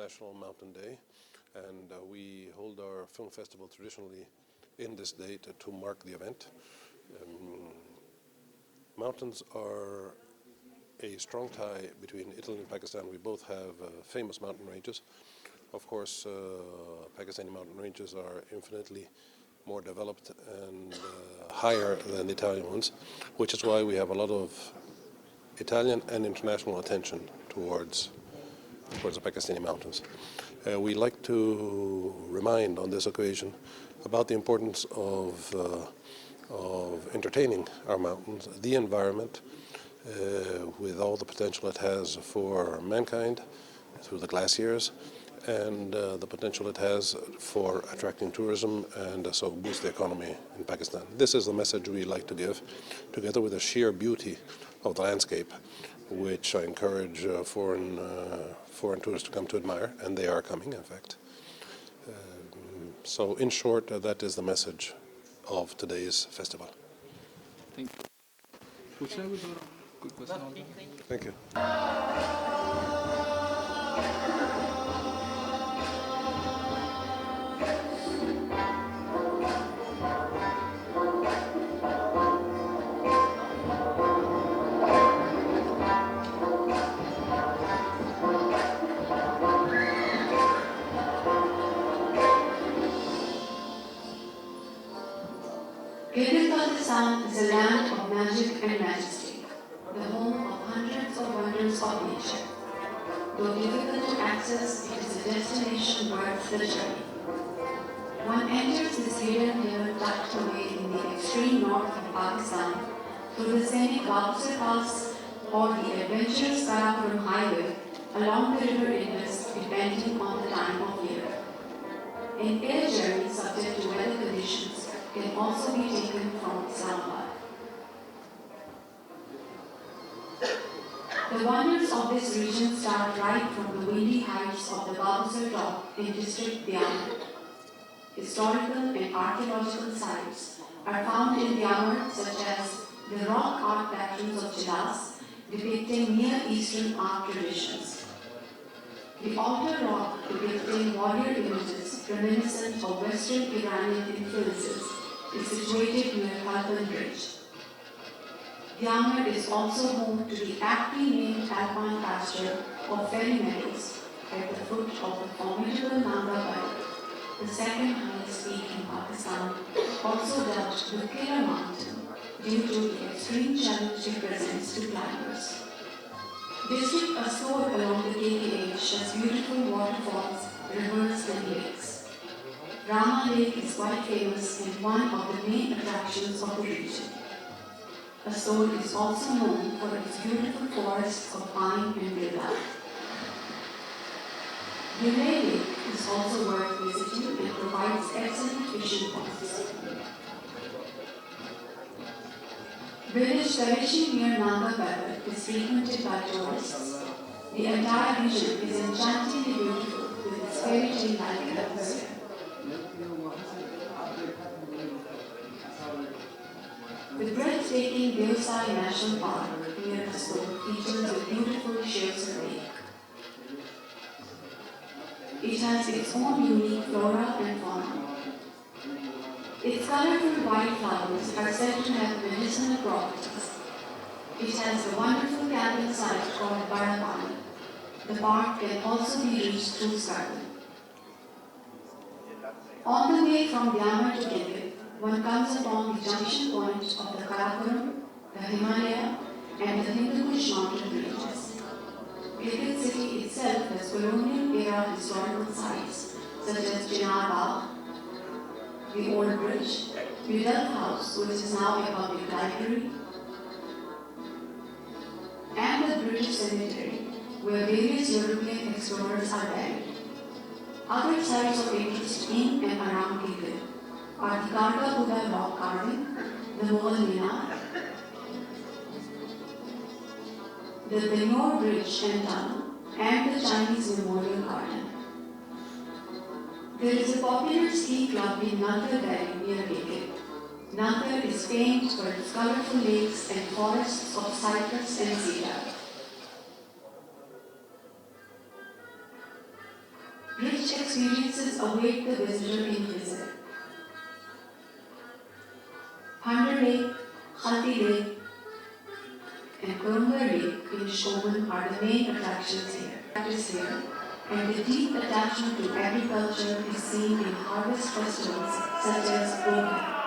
International Mountain Day, and we hold our film festival traditionally in this date to mark the event. Mountains are a strong tie between Italy and Pakistan. We both have famous mountain ranges. Of course, Pakistani mountain ranges are infinitely more developed and higher than the Italian ones, which is why we have a lot of Italian and international attention towards the Pakistani mountains. We like to remind on this occasion about the importance of entertaining our mountains, the environment, with all the potential it has for mankind through the glaciers, and the potential it has for attracting tourism and so boost the economy in Pakistan. This is the message we like to give, together with the sheer beauty of the landscape, which I encourage foreign tourists to come to admire, and they are coming, in fact. So in short, that is the message of today's festival. Thank you. Quick question. Thank you. Pakistan is a land of magic and majesty, the home of hundreds of wonders of nature. Though difficult to access, it is a destination worth the journey. One enters this hidden hill tucked away in the extreme north of Pakistan through the scenic Bagsar Pass or the adventurous Karakoram Highway along the river Indus, depending on the time of year. An air journey subject to weather conditions can also be taken from Islamabad. The wonders of this region start right from the windy heights of the Bagsar Top in district Diyamar. Historical and archaeological sites are found in Diyamar, such as the rock art patterns of Chilas depicting Near Eastern art traditions. The altar rock depicting warrior images reminiscent of Western Iranian influences is situated near Khalpan Bridge. Diyamar is also home to the aptly named alpine pasture of fairy meadows at the foot of the formidable Nanga Parbat, the second highest peak in Pakistan, also dubbed the Killer Mountain due to the extreme challenge it presents to climbers. District Astor along the KKH has beautiful waterfalls, rivers and lakes. Rama Lake is quite famous and one of the main attractions of the region. Astor is also known for its beautiful forests of pine and deodar. Gilay Lake is also worth visiting and provides excellent fishing points. Village Kareshi near Nanga Parbat is frequented by tourists. The entire region is enchantingly beautiful with its fairy tale-like atmosphere. The breathtaking Deosai National Park near Astor features a beautiful Shirser Lake. It has its own unique flora and fauna. Its colorful white flowers are said to have medicinal properties. It has a wonderful camping site called Barapani. The park can also be reached through Skardu. On the way from Diyamar to Gilgit, one comes upon the junction point of the Karakoram, the Himalaya, and the Hindu Kush mountain ranges. Gilgit city itself has colonial-era historical sites such as Chinar Bagh, the Old Bridge, Vidal House, which is now a public library, and the British Cemetery, where various European explorers are buried. Other sites of interest in and around Gilgit are the Karga Buddha rock carving, the Mughal Minar, the Benor Bridge and Tunnel, and the Chinese Memorial Garden. There is a popular ski club in Nangar Valley near Gilgit. Nangar is famed for its colorful lakes and forests of cypress and cedar. The Nangar Valley is also home to the Nangar Valley Museum, a Rich experiences await the visitor in visit. Thunder Lake, Khati Lake, and Kurunga Lake in Shogun are the main attractions here. And the deep attachment to agriculture is seen in harvest festivals such as Mondi.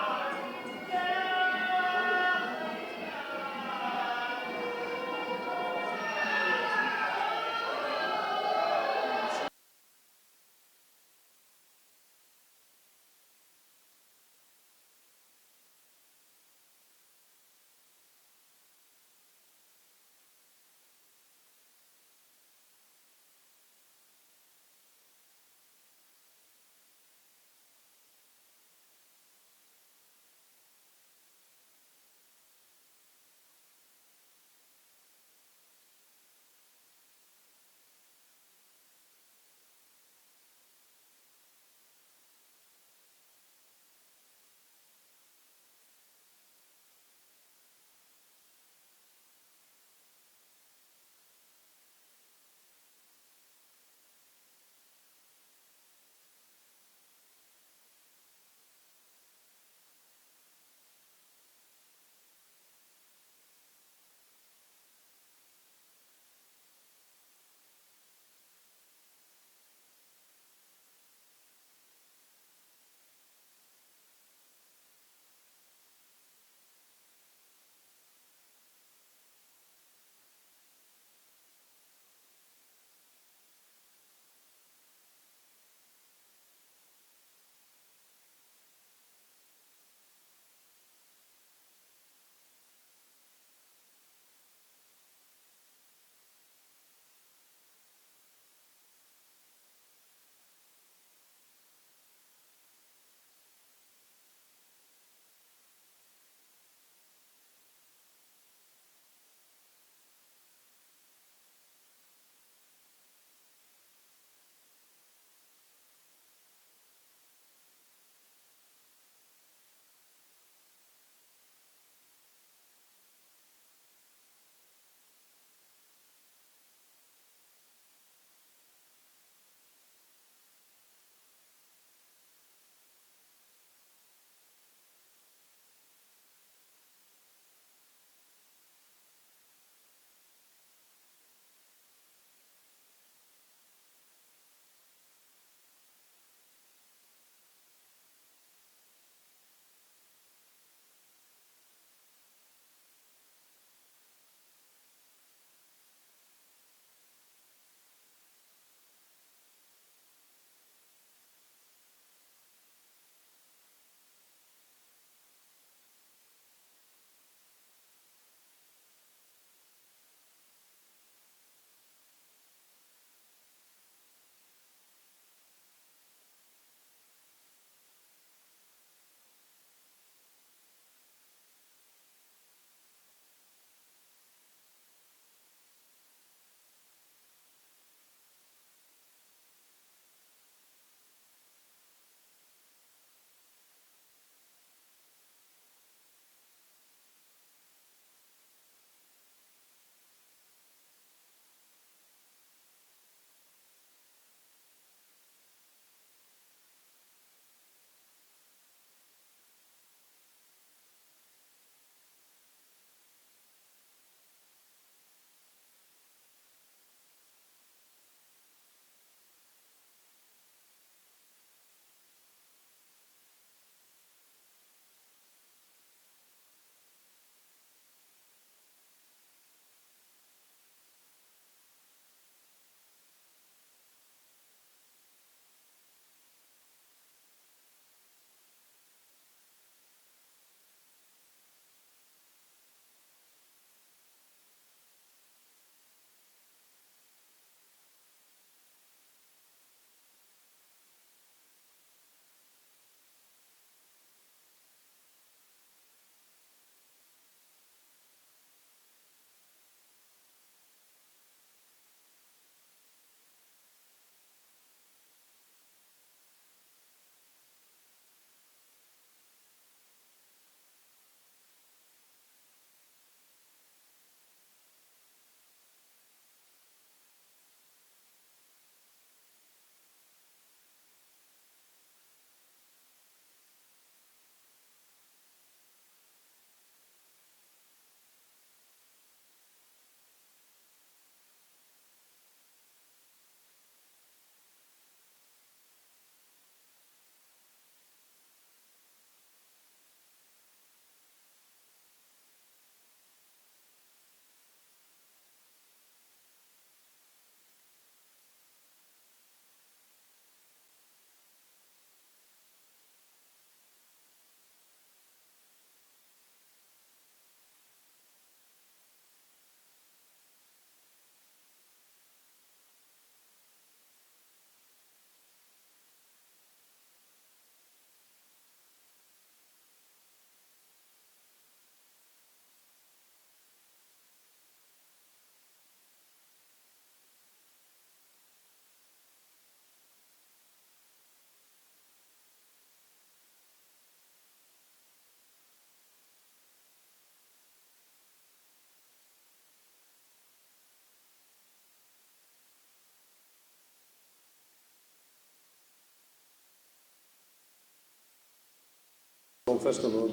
Film festival,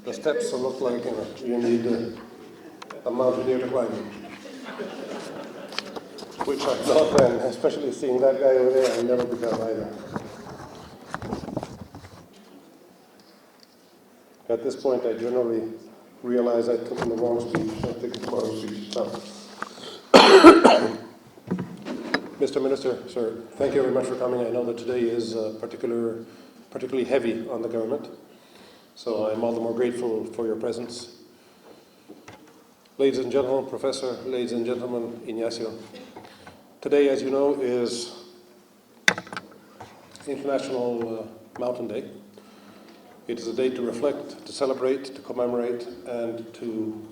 the steps look like you need a mountaineer to climb them. Which I thought then, especially seeing that guy over there, I never become either. At this point, I generally realize I took the wrong speech. I think it's the wrong speech. So. Mr. Minister, sir, thank you very much for coming. I know that today is particularly heavy on the government, so I'm all the more grateful for your presence. Ladies and gentlemen, Professor, ladies and gentlemen, Ignacio, today, as you know, is International Mountain Day. It is a day to reflect, to celebrate, to commemorate, and to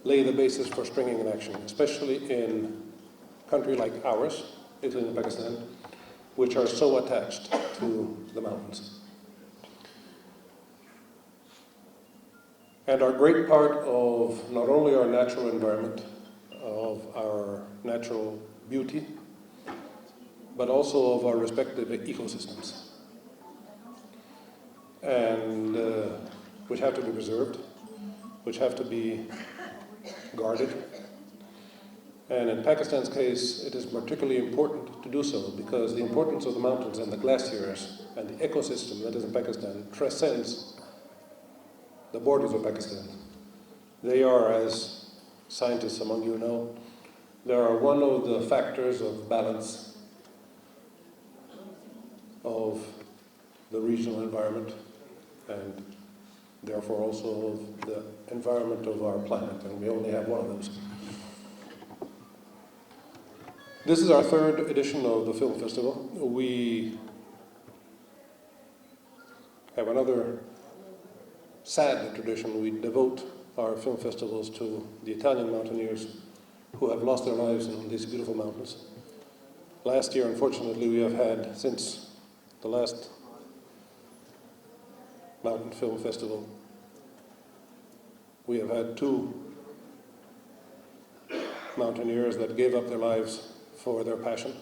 lay the basis for springing in action, especially in a country like ours, Italy and Pakistan, which are so attached to the mountains. And are a great part of not only our natural environment, of our natural beauty, but also of our respective ecosystems, and which have to be preserved, which have to be guarded. And in Pakistan's case, it is particularly important to do so because the importance of the mountains and the glaciers and the ecosystem that is in Pakistan transcends the borders of Pakistan. They are, as scientists among you know, they are one of the factors of balance of the regional environment and therefore also of the environment of our planet, and we only have one of those. This is our third edition of the film festival. We have another sad tradition. We devote our film festivals to the Italian mountaineers who have lost their lives in these beautiful mountains. Last year, unfortunately, we have had, since the last mountain film festival, we have had 2 mountaineers that gave up their lives for their passion.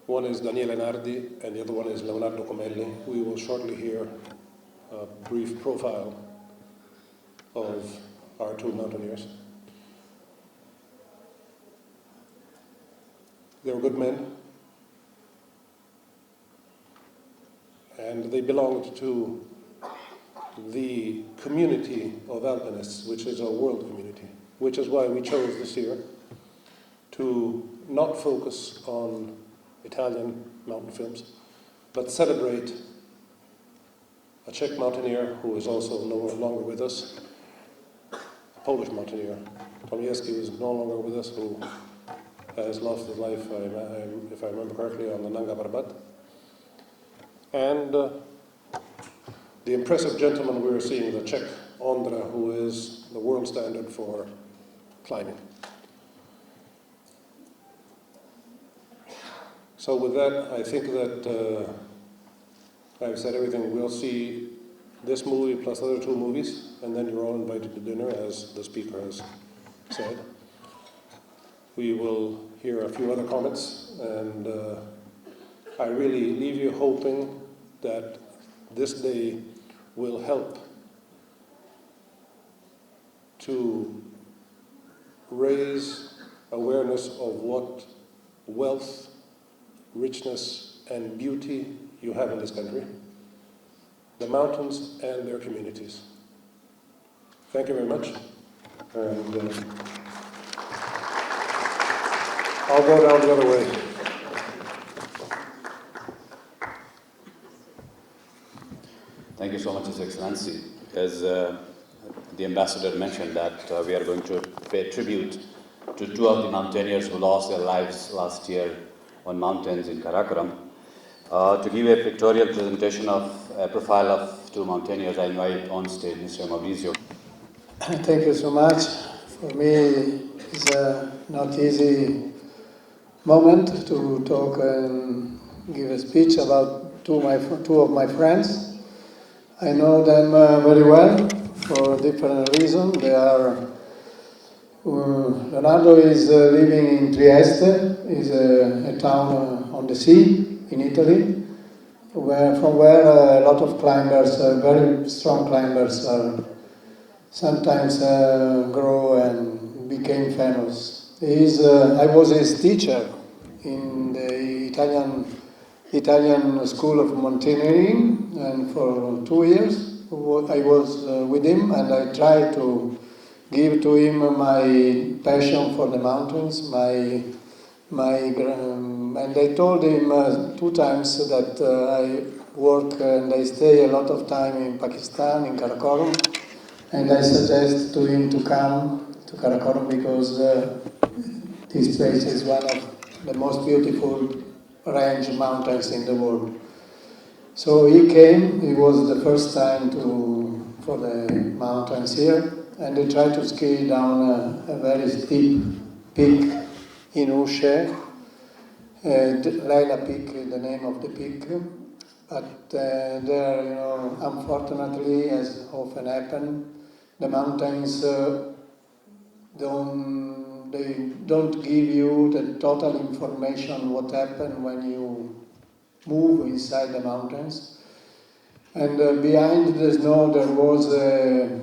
One is Daniele Nardi and the other one is Leonardo Comelli. We will shortly hear a brief profile of our 2 mountaineers. They were good men, and they belonged to the community of alpinists, which is a world community, which is why we chose this year to not focus on Italian mountain films, but celebrate a Czech mountaineer who is also no longer with us, a Polish mountaineer. Tomieski is no longer with us, who has lost his life, if I remember correctly, on the Nanga Parbat. And the impressive gentleman we were seeing, the Czech Ondra, who is the world standard for climbing. So with that, I think that I've said everything. We'll see this movie plus other 2 movies, and then you're all invited to dinner, as the speaker has said. We will hear a few other comments, and I really leave you hoping that this day will help to raise awareness of what wealth, richness, and beauty you have in this country, the mountains and their communities. Thank you very much. And I'll go down the other way. Thank you so much, His Excellency. As the Ambassador mentioned that we are going to pay tribute to 2 of the mountaineers who lost their lives last year on mountains in Karakoram. To give a pictorial presentation of a profile of 2 mountaineers, I invite on stage Mr. Maurizio. Thank you so much. For me, it's a not easy moment to talk and give a speech about 2 of my friends. I know them very well for different reasons. They are Leonardo is living in Trieste, is a town on the sea in Italy. from where a lot of climbers, very strong climbers, sometimes grow and became famous. I was his teacher in the Italian school of mountaineering, and for 2 years I was with him, and I tried to give to him my passion for the mountains, and I told him 2 times that I work and I stay a lot of time in Pakistan, in Karakoram, and I suggest to him to come to Karakoram because this place is one of the most beautiful range mountains in the world. So he came. It was the first time for the mountains here, and he tried to ski down a very steep peak in Ushe. Laila Peak is the name of the peak, but there, unfortunately, as often happen, the mountains don't give you the total information what happened when you move inside the mountains. And behind the snow there was a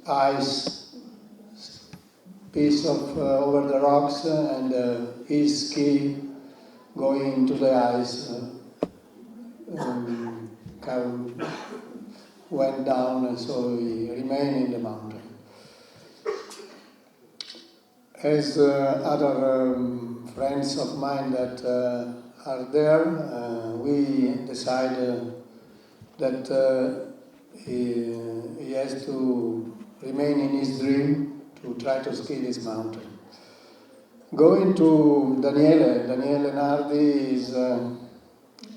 ice piece of over the rocks, and his ski going into the ice went down, and so he remained in the mountain. As other friends of mine that are there, we decided that he has to remain in his dream to try to ski this mountain. Going to Daniele Nardi is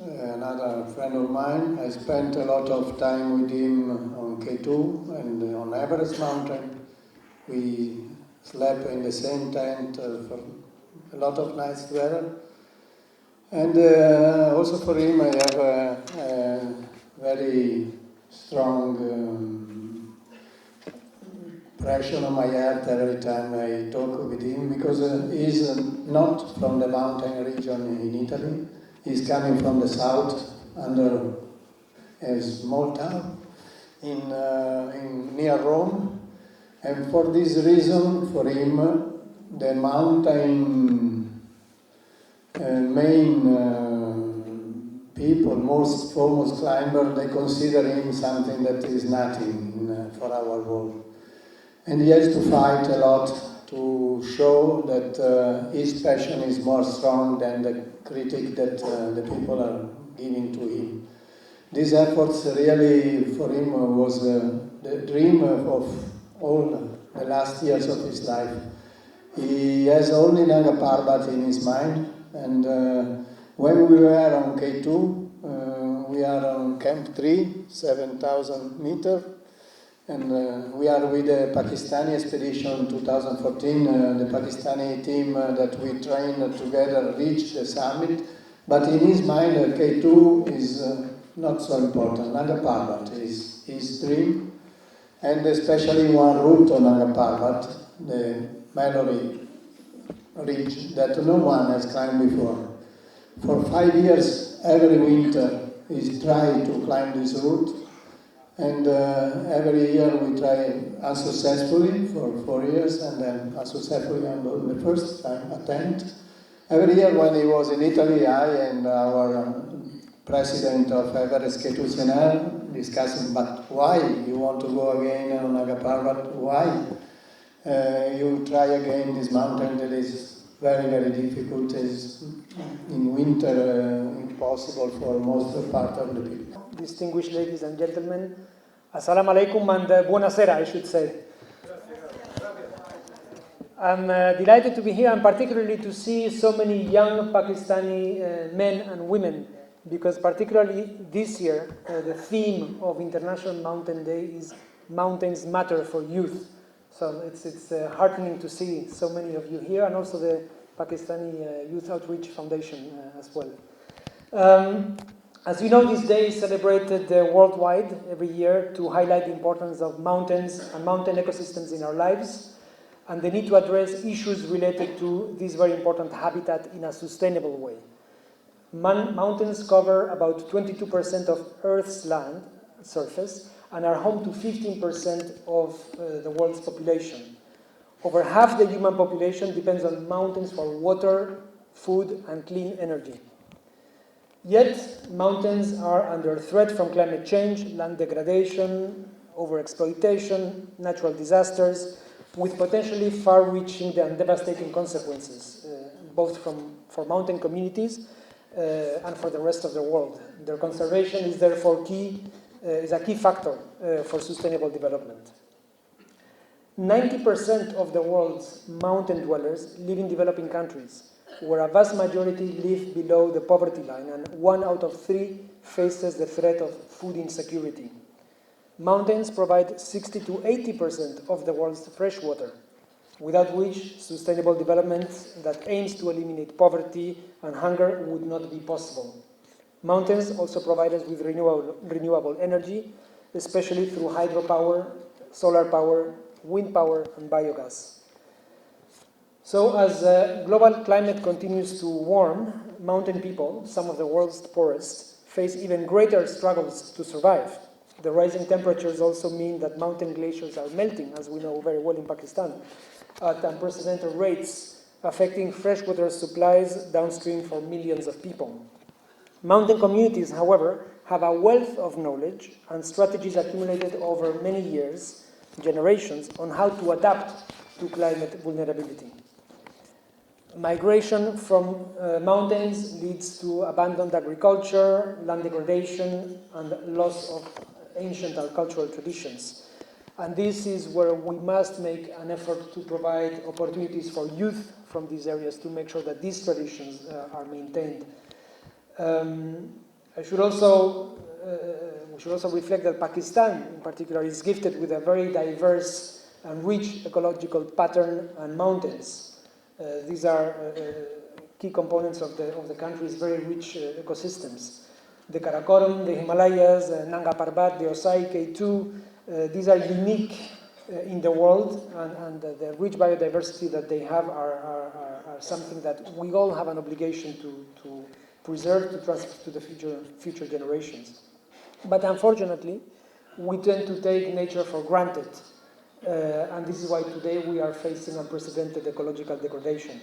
another friend of mine. I spent a lot of time with him on K2 and on Everest Mountain. We slept in the same tent for a lot of nights together. And also for him I have a very strong pressure on my heart every time I talk with him, because he's not from the mountain region in Italy. He's coming from the south, under a small town in near Rome, and for this reason, for him, the mountain main people, most famous climber, they consider him something that is nothing for our world. And he has to fight a lot to show that his passion is more strong than the critique that the people are giving to him. These efforts really for him was the dream of all the last years of his life. He has only Nanga Parbat in his mind, and when we were on K2, we are on Camp 3, 7,000 meters, and we are with the Pakistani expedition 2014, the Pakistani team that we trained together reached the summit, but in his mind K2 is not so important. Nanga Parbat is his dream, and especially one route on Nanga Parbat, the Mallory Ridge, that no one has climbed before. For 5 years, every winter, he's trying to climb this route, and every year we try unsuccessfully for 4 years, and then unsuccessfully on the first time attempt. Every year when he was in Italy, I and our president of Everest K2 CNR discussing, but why you want to go again on Nanga Parbat? Why you try again this mountain that is very, very difficult, is in winter impossible for most part of the people. Distinguished ladies and gentlemen, Assalamu alaikum and buonasera, I should say. I'm delighted to be here, and particularly to see so many young Pakistani men and women, because particularly this year, the theme of International Mountain Day is Mountains Matter for Youth. So it's heartening to see so many of you here, and also the Pakistani Youth Outreach Foundation as well. As you know, this day is celebrated worldwide every year to highlight the importance of mountains and mountain ecosystems in our lives, and the need to address issues related to this very important habitat in a sustainable way. Mountains cover about 22% of Earth's land surface and are home to 15% of the world's population. Over half the human population depends on mountains for water, food, and clean energy. Yet, mountains are under threat from climate change, land degradation, overexploitation, natural disasters, with potentially far-reaching and devastating consequences, both for mountain communities and for the rest of the world. Their conservation is therefore is a key factor for sustainable development. 90% of the world's mountain dwellers live in developing countries, where a vast majority live below the poverty line, and 1 out of 3 faces the threat of food insecurity. Mountains provide 60 to 80% of the world's fresh water, without which sustainable development that aims to eliminate poverty and hunger would not be possible. Mountains also provide us with renewable energy, especially through hydropower, solar power, wind power, and biogas. So as global climate continues to warm, mountain people, some of the world's poorest, face even greater struggles to survive. The rising temperatures also mean that mountain glaciers are melting, as we know very well in Pakistan, at unprecedented rates, affecting freshwater supplies downstream for millions of people. Mountain communities, however, have a wealth of knowledge and strategies accumulated over many years, generations, on how to adapt to climate vulnerability. Migration from mountains leads to abandoned agriculture, land degradation, and loss of ancient cultural traditions. And this is where we must make an effort to provide opportunities for youth from these areas to make sure that these traditions are maintained. We should also reflect that Pakistan, in particular, is gifted with a very diverse and rich ecological pattern and mountains. These are key components of the country's very rich ecosystems. The Karakoram, the Himalayas, Nanga Parbat, the Osai, K2, these are unique in the world, and the rich biodiversity that they have are something that we all have an obligation to preserve, to transfer to the future generations. But unfortunately, we tend to take nature for granted, and this is why today we are facing unprecedented ecological degradation.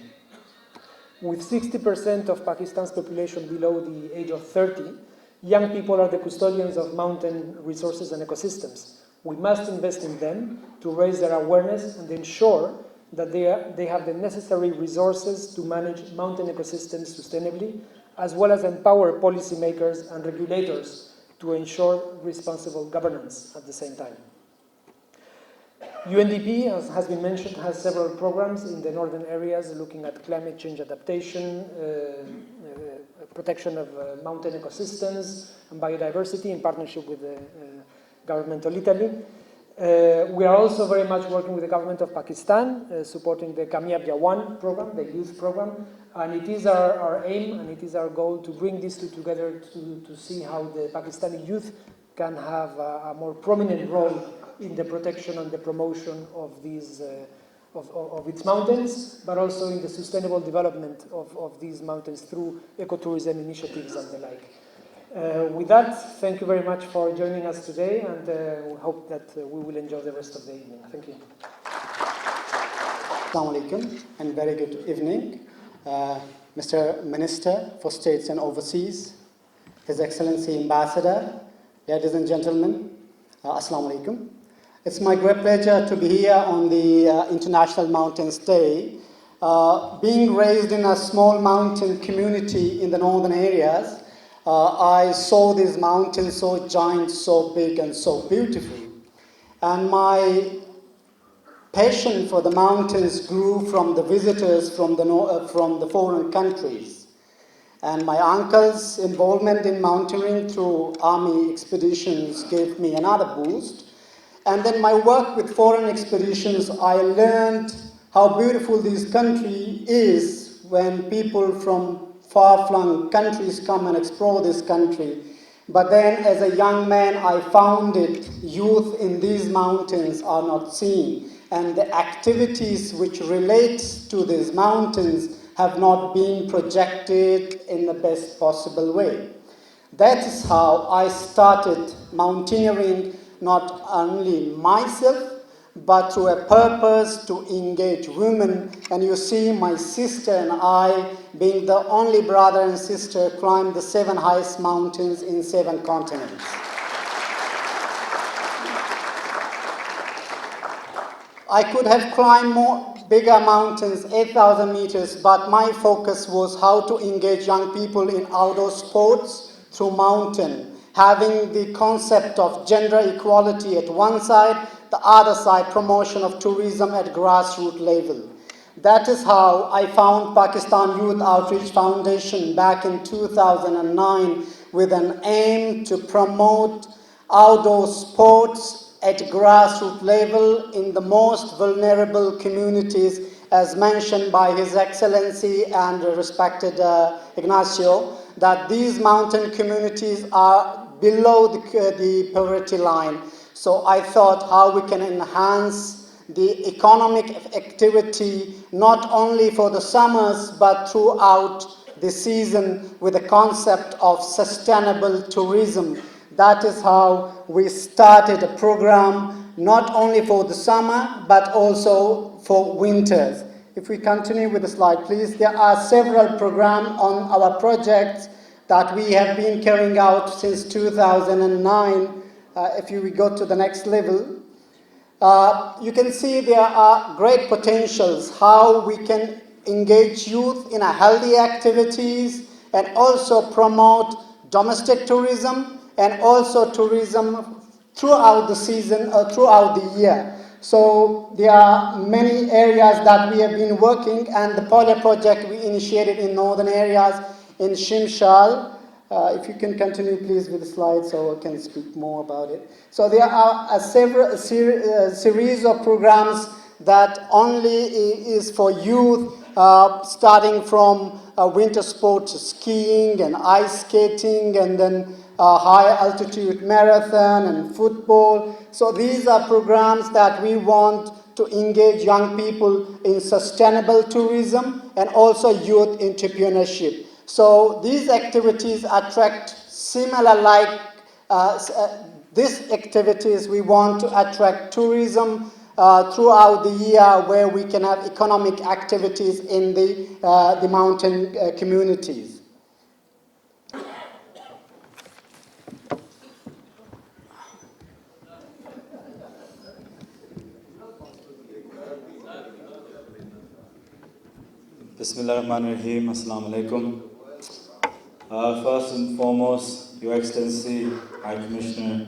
With 60% of Pakistan's population below the age of 30, young people are the custodians of mountain resources and ecosystems. We must invest in them to raise their awareness and ensure that they have the necessary resources to manage mountain ecosystems sustainably, as well as empower policymakers and regulators to ensure responsible governance at the same time. UNDP, as has been mentioned, has several programs in the northern areas looking at climate change adaptation, protection of mountain ecosystems and biodiversity in partnership with the government of Italy. We are also very much working with the government of Pakistan, supporting the Kamyab Jawan program, the youth program, and it is our aim and it is our goal to bring these two together to see how the Pakistani youth can have a more prominent role in the protection and the promotion of these of its mountains, but also in the sustainable development of these mountains through ecotourism initiatives and the like. With that, thank you very much for joining us today, and we hope that we will enjoy the rest of the evening. Thank you. Assalamu alaikum and very good evening. Mr. Minister for States and Overseas, His Excellency Ambassador, ladies and gentlemen, Assalamu alaikum. It's my great pleasure to be here on the International Mountains Day. Being raised in a small mountain community in the northern areas, I saw these mountains so giant, so big, and so beautiful. And my passion for the mountains grew from the visitors from the foreign countries. And my uncle's involvement in mountaineering through army expeditions gave me another boost. And then my work with foreign expeditions, I learned how beautiful this country is when people from far-flung countries come and explore this country. But then as a young man, I found it, youth in these mountains are not seen. And the activities which relate to these mountains have not been projected in the best possible way. That is how I started mountaineering, not only myself, but through a purpose to engage women. And you see my sister and I, being the only brother and sister, climbed the 7 highest mountains in 7 continents. I could have climbed bigger mountains, 8,000 meters, but my focus was how to engage young people in outdoor sports through mountain, having the concept of gender equality at one side, the other side promotion of tourism at grassroots level. That is how I found Pakistan Youth Outreach Foundation back in 2009 with an aim to promote outdoor sports at grassroots level in the most vulnerable communities, as mentioned by His Excellency and respected Ignacio, that these mountain communities are below the poverty line. So I thought how we can enhance the economic activity not only for the summers but throughout the season with the concept of sustainable tourism. That is how we started a program not only for the summer but also for winters. If we continue with the slide, please. There are several programs on our projects that we have been carrying out since 2009. If we go to the next level, you can see there are great potentials how we can engage youth in a healthy activities and also promote domestic tourism and also tourism throughout the season or throughout the year. So there are many areas that we have been working, and the pilot project we initiated in northern areas in Shimshal. If you can continue please with the slide so I can speak more about it. So there are a series of programs that only is for youth, starting from winter sports, skiing and ice skating, and then high altitude marathon and football. So these are programs that we want to engage young people in sustainable tourism and also youth entrepreneurship. So these activities attract similar like these activities we want to attract tourism throughout the year where we can have economic activities in the mountain communities. Bismillahirrahmanirrahim. Assalamu alaikum. First and foremost, Your Excellency, High Commissioner,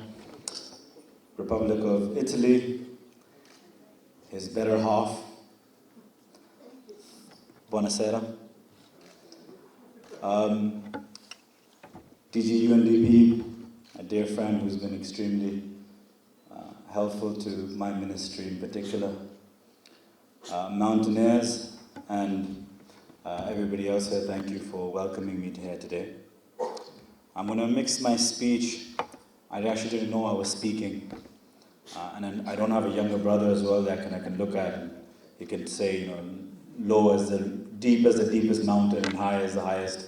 Republic of Italy, his better half, buonasera. DG UNDP, a dear friend who's been extremely helpful to my ministry in particular, mountaineers, and everybody else here, thank you for welcoming me here today. I'm going to mix my speech. I actually didn't know I was speaking. And then I don't have a younger brother as well that I can look at, and he can say, you know, low as the deepest mountain and high as the highest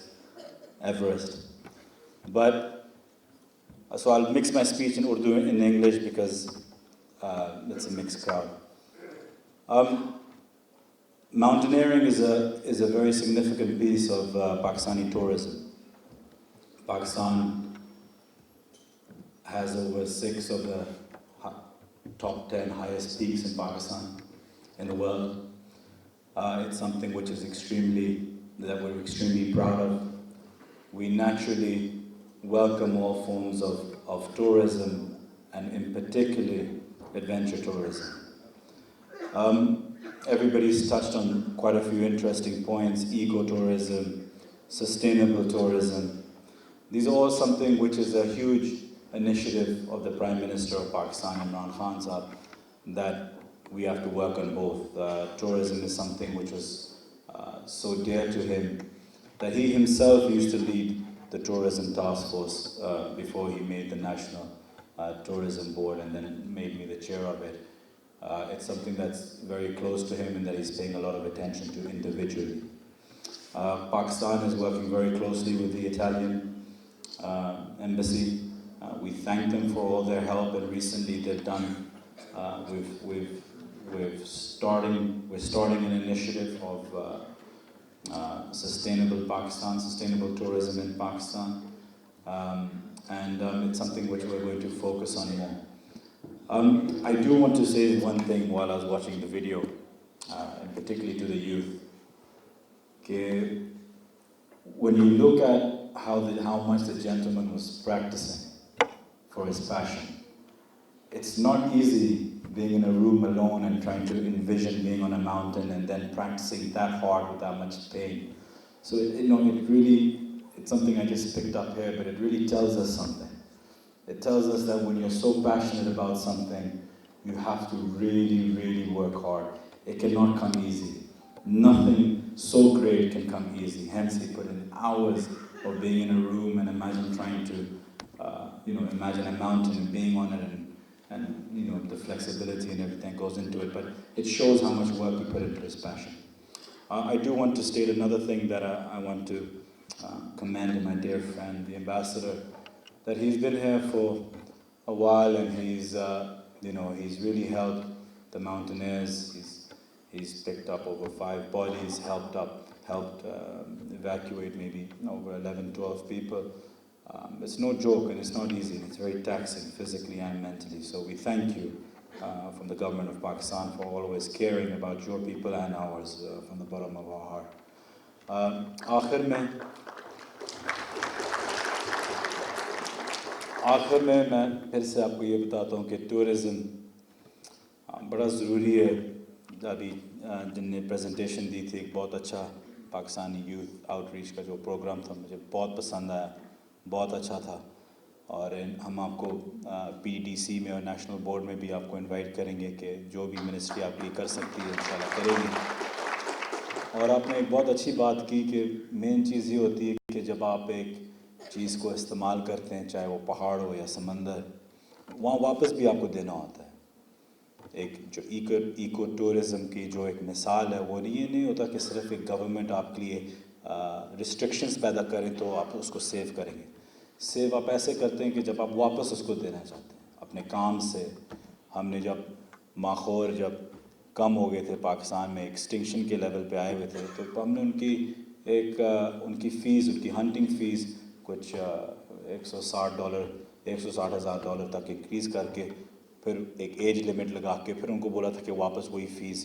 Everest. But, so I'll mix my speech in Urdu and in English because it's a mixed crowd. Mountaineering is a very significant piece of Pakistani tourism. Pakistan has over 6 of the top 10 highest peaks in Pakistan, in the world. It's something which is that we're extremely proud of. We naturally welcome all forms of tourism, and in particular, adventure tourism. Everybody's touched on quite a few interesting points: ecotourism, sustainable tourism. These are all something which is a huge initiative of the Prime Minister of Pakistan, Imran Khan Sahab, that we have to work on both. Tourism is something which was so dear to him that he himself used to lead the tourism task force before he made the National Tourism Board and then made me the chair of it. It's something that's very close to him and that he's paying a lot of attention to individually. Pakistan is working very closely with the Italian embassy. We thank them for all their help, and recently they've done. We're starting an initiative of sustainable Pakistan, sustainable tourism in Pakistan, and it's something which we're going to focus on more. I do want to say one thing while I was watching the video, and particularly to the youth. Okay, when you look at how much the gentleman was practicing for his passion, it's not easy being in a room alone and trying to envision being on a mountain and then practicing that hard with that much pain. So it's something I just picked up here, but it really tells us something. It tells us that when you're so passionate about something, you have to really, really work hard. It cannot come easy. Nothing so great can come easy. Hence, he put in hours of being in a room and imagine trying to, imagine a mountain and being on it, and the flexibility and everything goes into it. But it shows how much work he put into his passion. I do want to state another thing that I want to commend my dear friend, the ambassador, that he's been here for a while, and he's really helped the mountaineers. He's picked up over 5 bodies, helped evacuate maybe over 11, 12 people. It's no joke, and it's not easy, and it's very taxing physically and mentally. So we thank you from the government of Pakistan for always caring about your people and ours from the bottom of our heart. आखिर में मैं फिर से आपको ये बताता हूँ कि टूरिज़म बड़ा ज़रूरी है. अभी जिनने प्रेजेंटेशन दी थी, एक बहुत अच्छा पाकिस्तानी यूथ आउटरीच का जो प्रोग्राम था, मुझे बहुत पसंद आया, बहुत अच्छा था. और हम आपको पीडीसी में और नेशनल बोर्ड में भी आपको इनवाइट करेंगे कि जो भी मिनिस्ट्री आपके लिए कर सकती है इंशाल्लाह करेंगे. और आपने एक बहुत अच्छी बात की कि मेन चीज़ ये होती है कि जब आप एक चीज़ को इस्तेमाल करते हैं, चाहे वो पहाड़ हो या समंदर, वहाँ वापस भी आपको देना होता है. एक जो इको टूरिज़म की जो एक मिसाल है, वो ये नहीं होता कि सिर्फ एक गवर्नमेंट आपके लिए रिस्ट्रिक्शंस पैदा करें तो आप उसको सेव करेंगे. सेव आप ऐसे करते हैं कि जब आप वापस उसको देना चाहते हैं अपने काम से. हमने जब माखोर जब कम हो गए थे पाकिस्तान में, एक्सटिंक्शन के लेवल पे आए हुए थे, तो हमने उनकी फ़ीस, उनकी हंटिंग फ़ीस कुछ $160 $160,000 तक इंक्रीज़ करके, फिर एक एज लिमिट लगा के फिर उनको बोला था कि वापस वही फ़ीस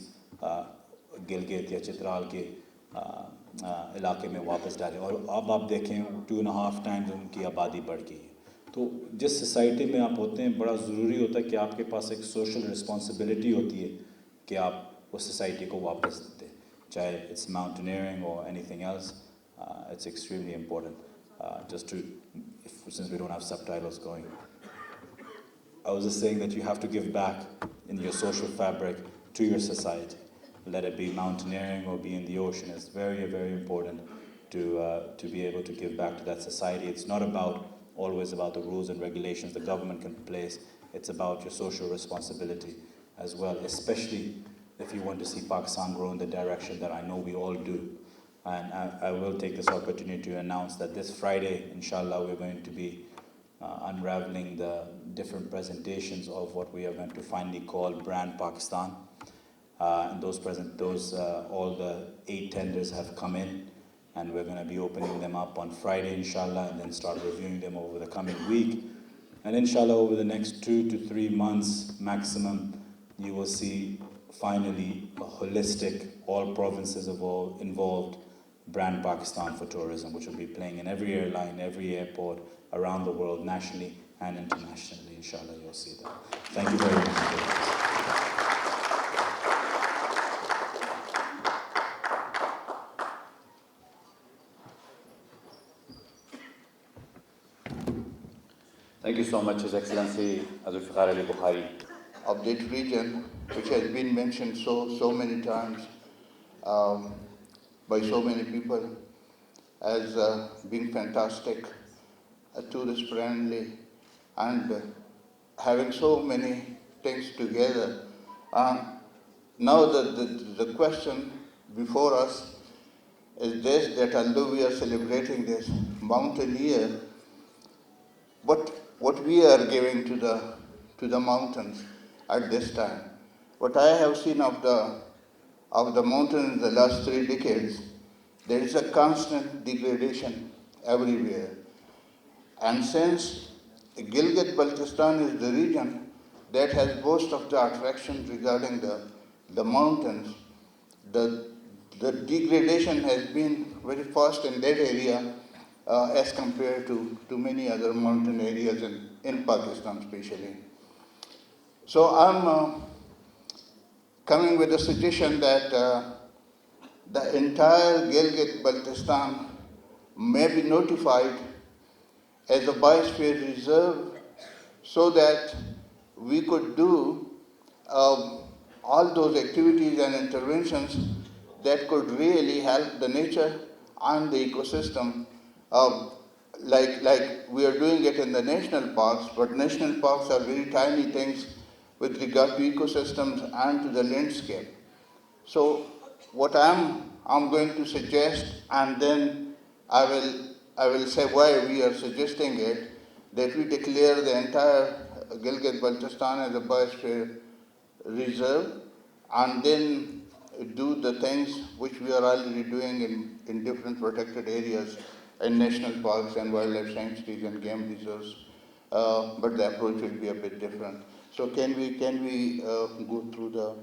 गिलगित या चित्राल के इलाके में वापस डालें. और अब आप देखें 2.5 टाइम्स उनकी आबादी बढ़ गई है. तो जिस सोसाइटी में आप होते हैं, बड़ा ज़रूरी होता है कि आपके पास एक सोशल रिस्पॉन्सिबिलिटी होती है कि आप उस सोसाइटी को वापस दें, चाहे इट्स माउंटेनियरिंग और anything else. It's extremely important. Since we don't have subtitles going, I was just saying that you have to give back in your social fabric to your society. Let it be mountaineering or be in the ocean. It's very, very important to be able to give back to that society. It's not always about the rules and regulations the government can place. It's about your social responsibility as well, especially if you want to see Pakistan grow in the direction that I know we all do. And I will take this opportunity to announce that this Friday, inshallah, we're going to be unraveling the different presentations of what we are going to finally call Brand Pakistan. And all the 8 tenders have come in, and we're going to be opening them up on Friday, inshallah, and then start reviewing them over the coming week. And inshallah, over the next 2 to 3 months maximum, you will see finally a holistic, all provinces involved Brand Pakistan for tourism, which will be playing in every airline, every airport around the world, nationally and internationally. Inshallah, you'll see that. Thank you very much. Thank you so much, His Excellency Zulfikar Ali Bukhari. Of this region, which has been mentioned so many times by so many people as being fantastic, tourist friendly, and having so many things together. Now the question before us is this, that although we are celebrating this mountain year, what we are giving to the mountains at this time. What I have seen of the mountains in the last 3 decades, there is a constant degradation everywhere. And since Gilgit-Baltistan is the region that has most of the attractions regarding the mountains, the degradation has been very fast in that area as compared to many other mountain areas in Pakistan especially. So I'm coming with a suggestion that the entire Gilgit-Baltistan may be notified as a biosphere reserve so that we could do all those activities and interventions that could really help the nature and the ecosystem, like we are doing it in the national parks, but national parks are very tiny things with regard to ecosystems and to the landscape. So what I'm going to suggest, and then I will say why we are suggesting it, that we declare the entire Gilgit-Baltistan as a biosphere reserve, and then do the things which we are already doing in different protected areas in national parks and wildlife sanctuaries and game reserves. But the approach will be a bit different. So can we go through the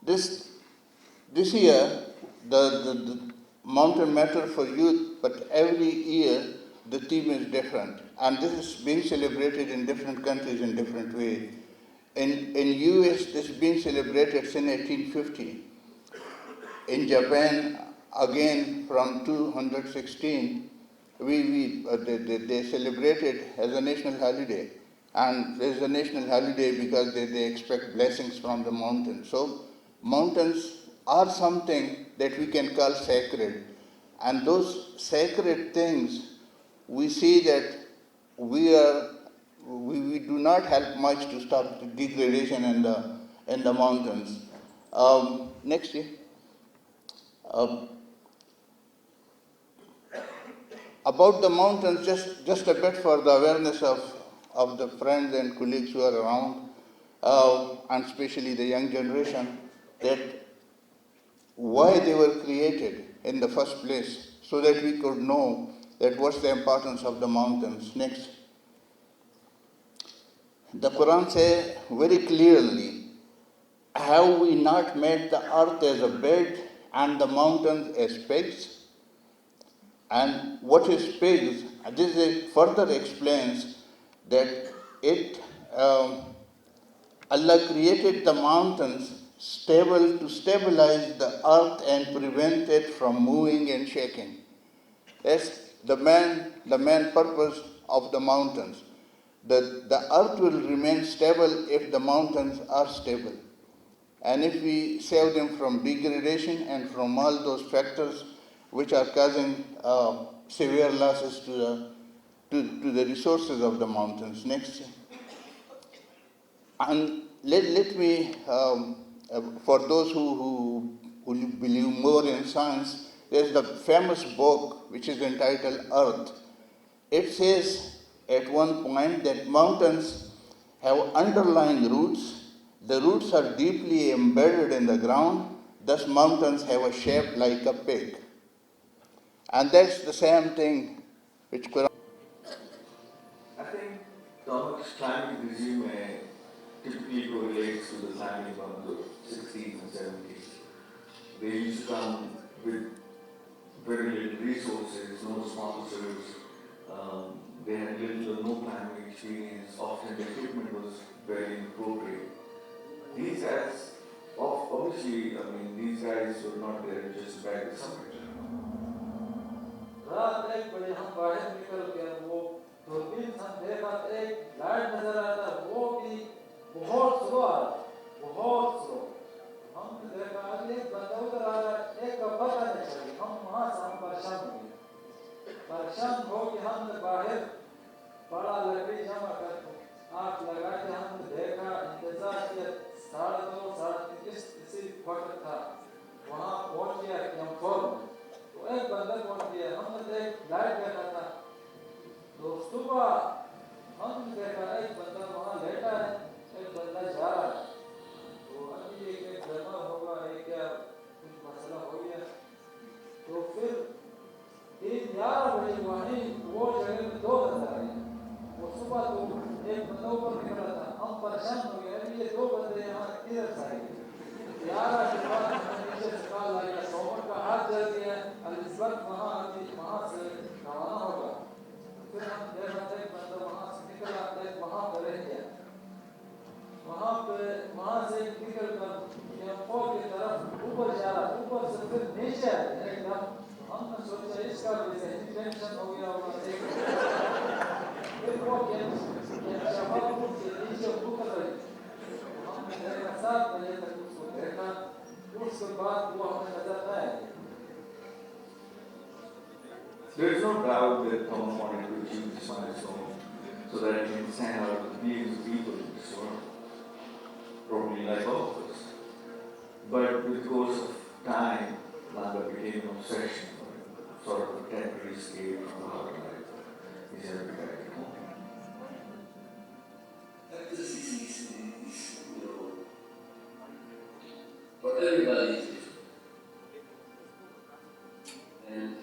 this year the mountain matter for youth, but every year the theme is different, and this is being celebrated in different countries in different ways. In US, this is being celebrated since 1850. In Japan, again from 216, they celebrate it as a national holiday. And there's a national holiday because they expect blessings from the mountains. So mountains are something that we can call sacred. And those sacred things, we see that we do not help much to stop the degradation in the mountains. Next year. About the mountains, just a bit for the awareness of the friends and colleagues who are around, and especially the young generation, that why they were created in the first place, so that we could know that what's the importance of the mountains. Next. The Quran says very clearly, have we not made the earth as a bed and the mountains as pegs? And what is pegs? This further explains that Allah created the mountains stable to stabilize the earth and prevent it from moving and shaking. That's the main purpose of the mountains. The earth will remain stable if the mountains are stable. And if we save them from degradation and from all those factors which are causing severe losses to the resources of the mountains. Next. And let me, for those who believe more in science, there's the famous book which is entitled Earth. It says at one point that mountains have underlying roots. The roots are deeply embedded in the ground, thus mountains have a shape like a pig. And that's the same thing which Quran. I think the climate regime typically correlates to the climate of the 60s and 70s. They used to come with very little resources, no sponsors. They had little or no climbing experience. Often the equipment was very inappropriate. These guys, obviously, these guys were not there just to bag the summit. रात 1 बजे हम बाहर निकल के वो दूरबीन से देखा एक लाइट नजर आता वो भी बहुत स्लो आ रहा बहुत स्लो हमने देखा एक बंदा उधर आ रहा एक का पता नहीं चला हम वहां से हम परेशान हो के हमने बाहर बड़ा लकड़ी जमा कर आग लगा के हमने देखा इंतजार किया 2:30 3:30 इसी वक्त था वहाँ पहुँच गया कैंपर में, तो एक बंदर पहुँच गया, हमने एक लाइट देखा था, तो सुबह हमने देखा एक बंदा वहाँ लेटा है, एक बंदा जा रहा है, तो अभी एक गड़बड़ होगा, एक क्या कुछ मसला हो गया, तो फिर 11 बजे वहीं वो जगह में 2 बंदे आए, वो सुबह तो एक बंदा ऊपर निकला था, हम परेशान हो गए, अरे ये 2 बंदे यहाँ किधर से आए? 11 के बाद हमें नीचे से कॉल आया, सोमन का हाथ जल गया, और इस वक्त वहाँ से रवाना होगा। फिर हम देखा एक बंदा वहाँ से निकला, एक वहाँ पर रह गया, वहाँ से निकल कर कैंपों की तरफ ऊपर जा रहा, ऊपर से फिर नीचे आया एकदम, हमने सोचा इसका भी सही टेंशन हो गया होगा, फिर वो शफापुर से नीचे उतर रही, हमने देखा 7 बजे तक उसको देखा, उसके बाद वो हमें नजर न आया। There is no doubt that Tom wanted to achieve this milestone so that he can stand out to millions of people in this world, probably like all of us. But with the course of time, Lambda became an obsession for him, sort of a temporary escape from the hard life he's had to back at home. This is, you know, for everybody it's different. And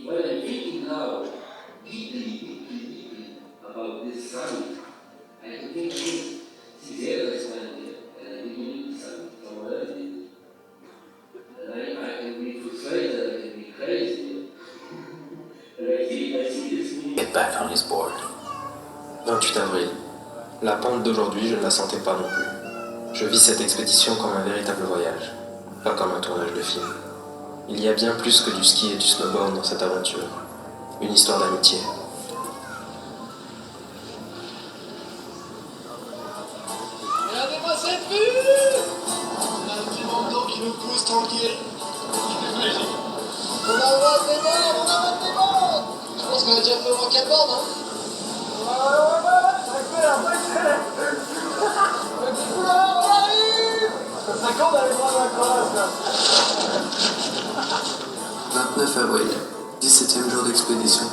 when I'm thinking now deeply about this summit, I can think since the other time here, and I didn't need the summit from early. And I can be frustrated, I can be crazy. And I see this meaning. Get back on his board. 28 avril. La pente d'aujourd'hui, je ne la sentais pas non plus. Je vis cette expédition comme un véritable voyage, pas comme un tournage de film. Il y a bien plus que du ski et du snowboard dans cette aventure. Une histoire d'amitié. Regardez-moi cette vue! On a un petit vent d'eau qui nous pousse tranquille. On a votre démon! Je pense qu'on a déjà fait au moins 4 bornes, hein? On arrive! Ça serait con d'aller prendre la crosse, là. 29 avril, 17e jour d'expédition.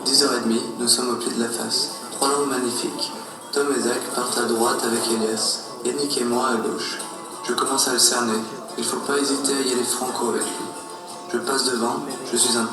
10h30, nous sommes au pied de la face. 3 langues magnifiques. Tom et Zach partent à droite avec Elias. Yannick et moi à gauche. Je commence à le cerner. Il faut pas hésiter à y aller franco avec lui. Je passe devant, je suis un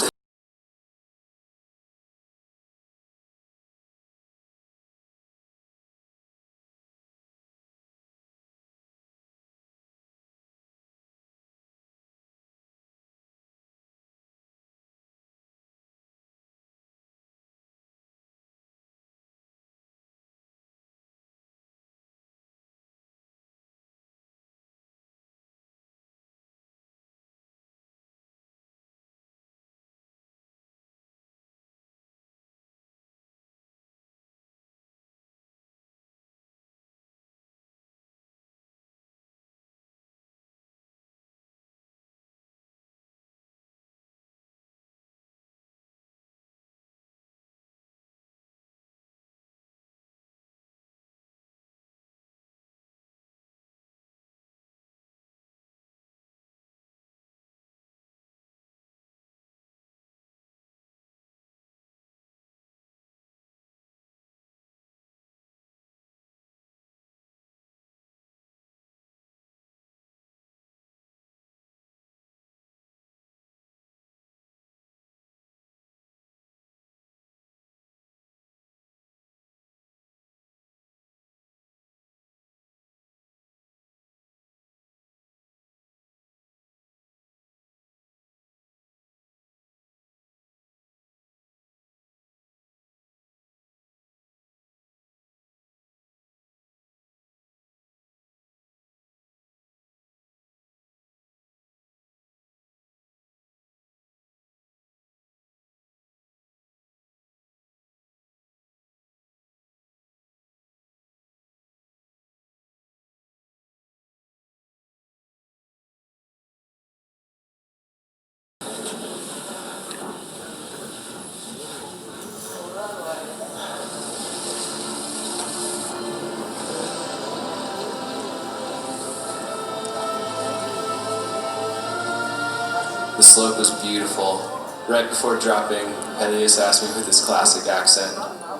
slope was beautiful. Right before dropping, Elias asked me with his classic accent,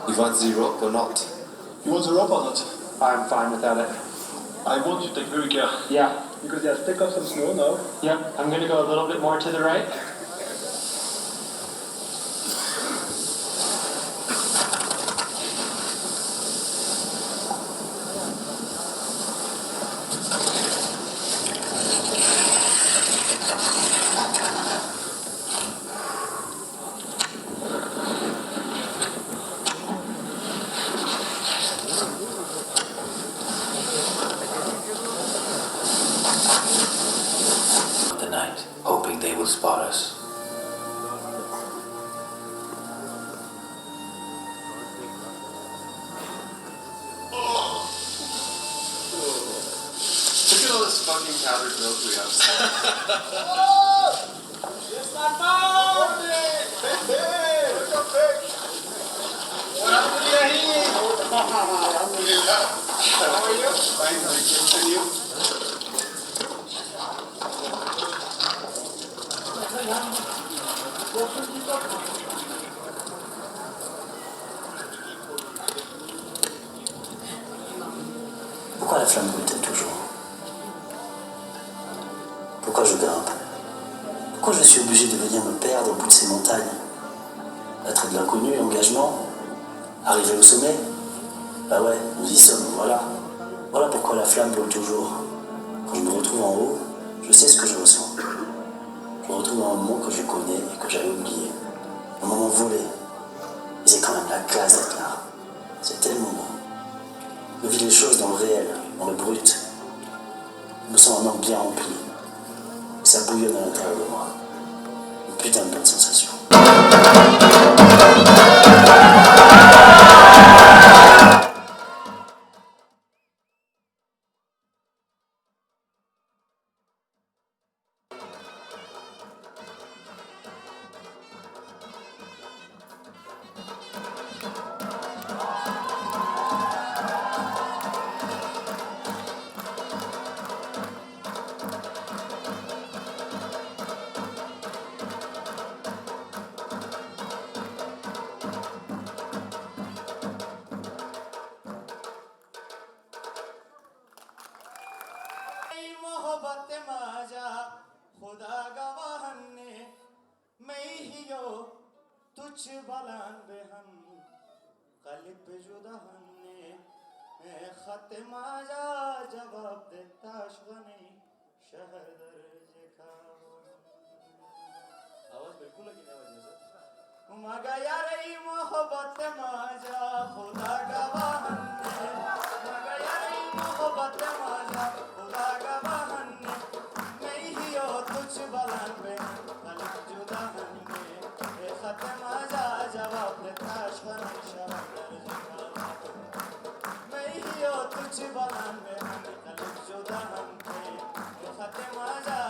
"You want the rope or not?" You want the rope or not? I'm fine without it. I want you to take very care. Yeah. Because there's take off some snow now. Yep, I'm gonna go a little bit more to the right. The night, hoping they will spot us. Look at all this fucking powdered milk we have. It's my Mondi! Hey, look up big! What happened to your heat? How are you? Fine, thank you. And you? Pourquoi la flamme brûle-t-elle toujours? Pourquoi je grimpe? Pourquoi je suis obligé de venir me perdre au bout de ces montagnes? Être de l'inconnu, l'engagement? Arriver au sommet? Bah ouais, nous y sommes, voilà. Voilà pourquoi la flamme brûle toujours. Quand je me retrouve en haut, je sais ce que je ressens. Je me retrouve dans un moment que je connais et que j'avais oublié. Un moment volé. Mais c'est quand même la classe d'être là. C'est tellement beau. Je vis les choses dans le réel, dans le brut. Je me sens un homme bien rempli. Et ça bouillonne à l'intérieur de moi. Une putain de bonne sensation. मोहब्बत माजा खुदा गवाहने मैं ही यो तुझ बलान बेहन कलिब जुदाहने खत माजा जवाब देता शगने शहर दर्जे का आवाज बिल्कुल लगी नहीं वजह से मगा यार ई मोहब्बत माजा खुदा गवाहने मगा यार ई मोहब्बत माजा खुदा गवाहने मैं ही यो तुझ बलान पे कलिब जुदाहने खत माजा जवाब देता शगने शहर दर्जे का मैं ही यो तुझ बलान पे कलिब जुदाहने खत माजा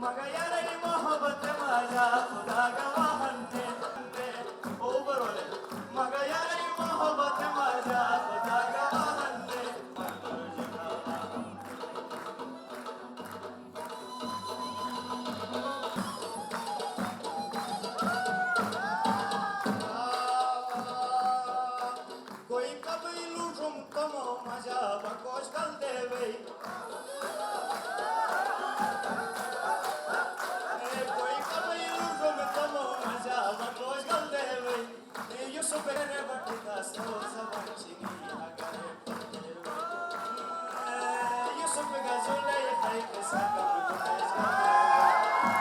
मगा यार ई मोहब्बत माजा खुदा गवाहने ओ बरोले मगा यार ई मोहब्बत माजा खुदा गवाहने कोई कभी लूटूं तमो मजा बकोश कल देवे कोई कभी लूटूं तमो मजा बकोश कल देवे ये सुपरे बटका सो सबंचिनी अगरे ये सुपगा जोले खाई के साका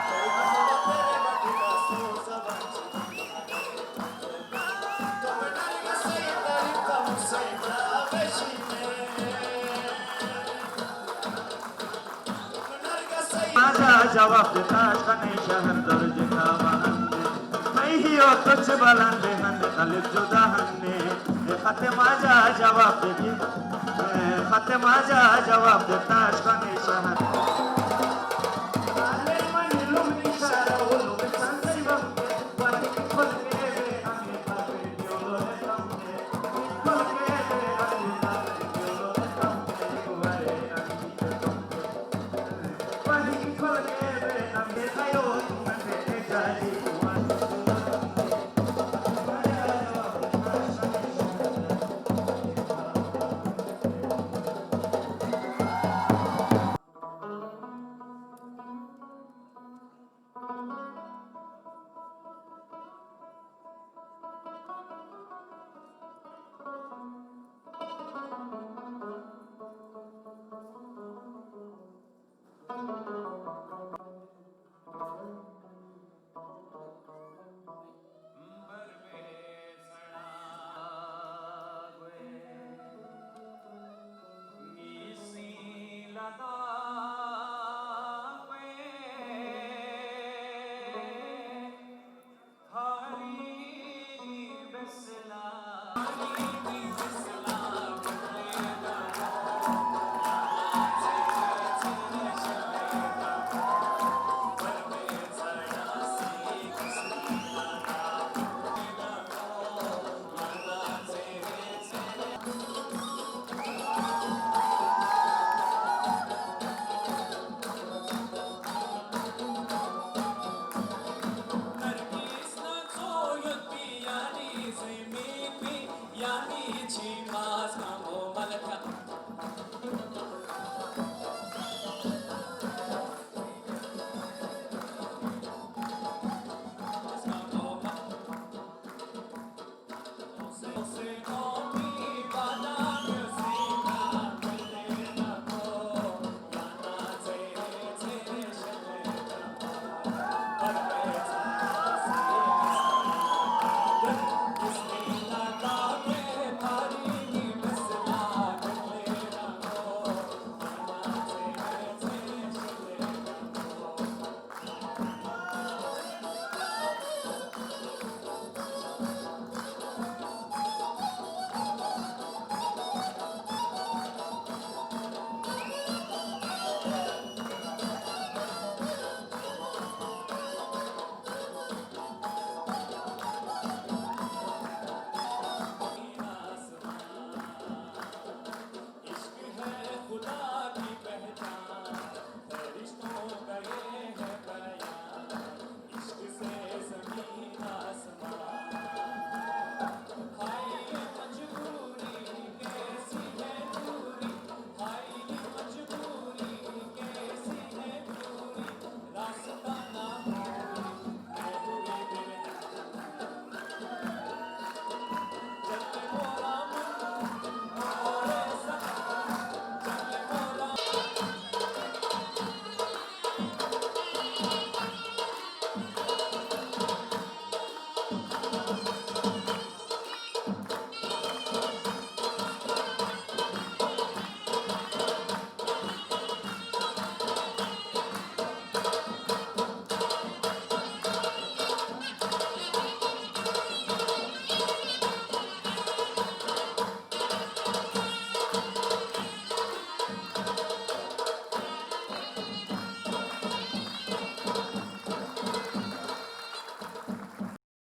कोई कभी बटका सो सबंचिनी तो मैं का सही तरीका मुझसे बेशी माजा जवाब देता शगने शहर दर्जे का बहने मैं ही यो तुझ बलान बेहन कलिब जुदाहने खत माजा जवाब देगी खत माजा जवाब देता शगने शहर Hari besla